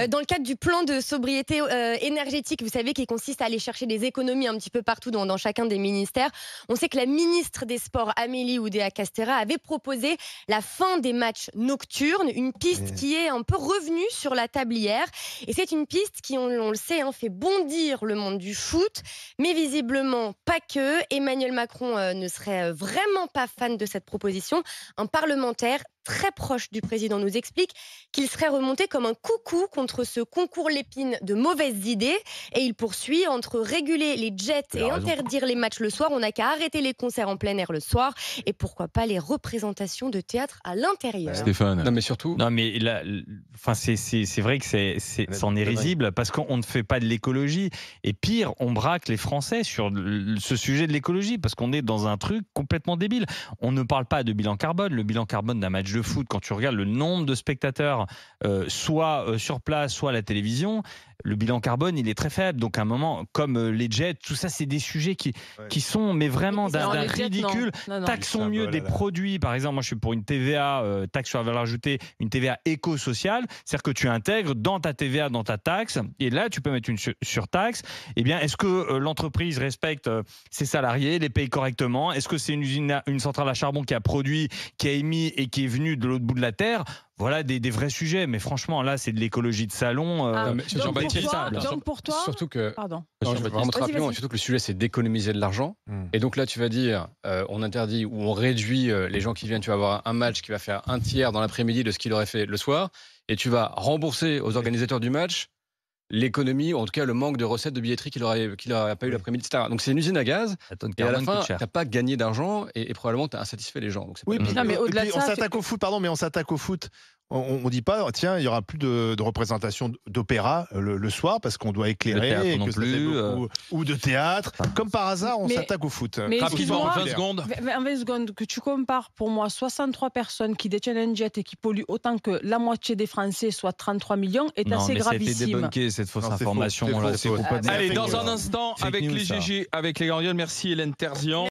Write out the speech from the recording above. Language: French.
Dans le cadre du plan de sobriété énergétique, vous savez, qui consiste à aller chercher des économies un petit peu partout dans chacun des ministères, on sait que la ministre des Sports, Amélie Oudéa-Castéra, avait proposé la fin des matchs nocturnes, une piste qui est un peu revenue sur la table hier. Et c'est une piste qui, on le sait, fait bondir le monde du foot, mais visiblement pas que. Emmanuel Macron ne serait vraiment pas fan de cette proposition. Un parlementaire très proche du président nous explique qu'il serait remonté comme un coucou contre ce concours Lépine de mauvaises idées. Et il poursuit: entre réguler les jets et interdire les matchs le soir, on n'a qu'à arrêter les concerts en plein air le soir, et pourquoi pas les représentations de théâtre à l'intérieur. Stéphane. Non mais surtout. Non mais là, c'est vrai que c'en est risible parce qu'on ne fait pas de l'écologie, et pire, on braque les Français sur ce sujet de l'écologie parce qu'on est dans un truc complètement débile. On ne parle pas de bilan carbone. Le bilan carbone d'un match de foot, quand tu regardes le nombre de spectateurs, soit sur place, soit à la télévision, le bilan carbone, il est très faible. Donc à un moment, comme les jets, tout ça, c'est des sujets qui sont mais vraiment d'un ridicule. Taxons mieux des produits. Par exemple, moi je suis pour une TVA, taxe sur la valeur ajoutée, une TVA éco-sociale. C'est-à-dire que tu intègres dans ta TVA, dans ta taxe, et là tu peux mettre une surtaxe. Eh bien, est-ce que l'entreprise respecte ses salariés, les paye correctement? Est-ce que c'est une centrale à charbon qui a produit, qui a émis et qui est venue de l'autre bout de la terre? Voilà des vrais sujets, mais franchement là c'est de l'écologie de salon. Donc pour toi, surtout que, pardon. Non, je vais vraiment très rapidement, surtout que le sujet c'est d'économiser de l'argent. Et donc là tu vas dire on interdit ou on réduit les gens qui viennent. Tu vas avoir un match qui va faire un tiers dans l'après-midi de ce qu'il aurait fait le soir, et tu vas rembourser aux organisateurs du match l'économie, ou en tout cas le manque de recettes de billetterie qu'il n'aurait pas eu l'après-midi, etc. Donc c'est une usine à gaz, et à la fin, tu n'as pas gagné d'argent, et probablement tu as insatisfait les gens. Donc oui, mais au-delà de ça, on s'attaque au foot, pardon, mais on s'attaque au foot. On ne dit pas, tiens, il n'y aura plus de représentation d'opéra le soir parce qu'on doit éclairer, non plus, ou de théâtre. Comme par hasard, on s'attaque au foot. Mais rapidement, 20 secondes. 20 secondes, que tu compares pour moi 63 personnes qui détiennent un jet et qui polluent autant que la moitié des Français, soit 33 millions, est assez gravissime. C'était débunké, cette fausse information. Allez, dans un instant, avec les GG, avec les Guardioles, merci Hélène Terzian.